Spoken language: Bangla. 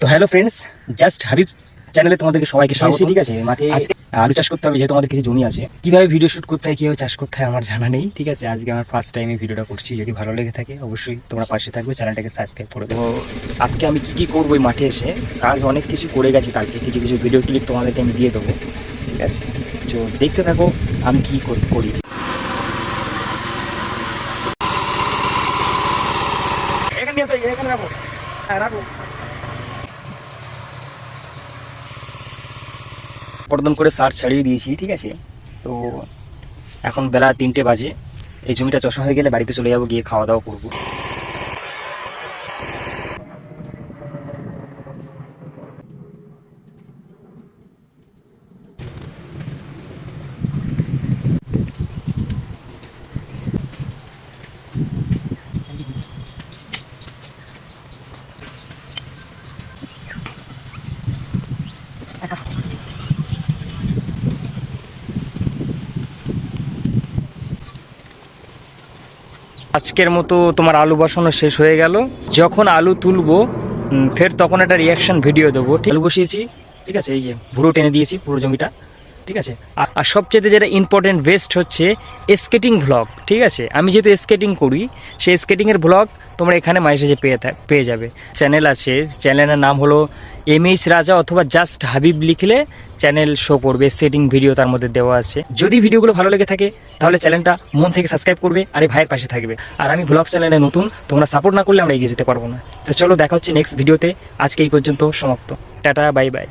তো হ্যালো ফ্রেন্ডস, জাস্ট হাবিব চ্যানেলে তোমাদেরকে সবাইকে স্বাগত। ঠিক আছে, মাঠে আজকে আলু চাষ করতে হবে, যেহেতু আমাদের কিছু জমি আছে। কিভাবে ভিডিও শুট করতে হয়, কিভাবে চাষ করতে হয় আমার জানা নেই। ঠিক আছে, আজকে আমার ফার্স্ট টাইম এই ভিডিওটা করছি। যদি ভালো লেগে থাকে অবশ্যই তোমরা পাশে থাকবে, চ্যানেলটাকে সাবস্ক্রাইব করে দেবো। আজকে আমি কি করবো এই মাঠে এসে, কাজ অনেক কিছু করে গেছি কালকে, কিছু কিছু ভিডিও ক্লিপ তোমাদেরকে আমি দিয়ে দেবো। ঠিক আছে, তো দেখতে থাকো আমি কি করি। এখানে রাখো, হ্যাঁ রাখো। পর্দন করে সার ছাড়িয়ে দিয়েছি। ঠিক আছে, তো এখন বেলা 3টে বাজে। এই জমিটা চষা হয়ে গেলে বাড়িতে চলে যাবো, গিয়ে খাওয়া দাওয়া করবো। আজকের মতো তোমার আলু বসানো শেষ হয়ে গেল। যখন আলু তুলবো ফের তখন একটা রিয়াকশন ভিডিও দেবো। আলু বসিয়েছি, ঠিক আছে, এই যে ভুড়ো টেনে দিয়েছি পুরো জমিটা। ঠিক আছে, আর সবচেয়ে যেটা ইম্পর্টেন্ট বেস্ট হচ্ছে স্কেটিং ভ্লগ। ঠিক আছে, আমি যেহেতু স্কেটিং করি, সেই স্কেটিংয়ের ভ্লগ তোমরা এখানে মাঝে যে পেয়ে যাবে। চ্যানেল আছে, চ্যানেলের নাম হলো MH রাজা অথবা জাস্ট হাবিব লিখলে চ্যানেল শো করবে, স্কেটিং ভিডিও তার মধ্যে দেওয়া আছে। যদি ভিডিওগুলো ভালো লেগে থাকে তাহলে চ্যানেলটা মন থেকে সাবস্ক্রাইব করবে, আর এই ভাইয়ের পাশে থাকবে। আর আমি ব্লগ চ্যানেলে নতুন, তোমরা সাপোর্ট না করলে আমরা এগিয়ে যেতে পারবো না। তো চলো, দেখা হচ্ছে নেক্সট ভিডিওতে। আজকে এই পর্যন্ত সমাপ্ত। Tata, bye bye.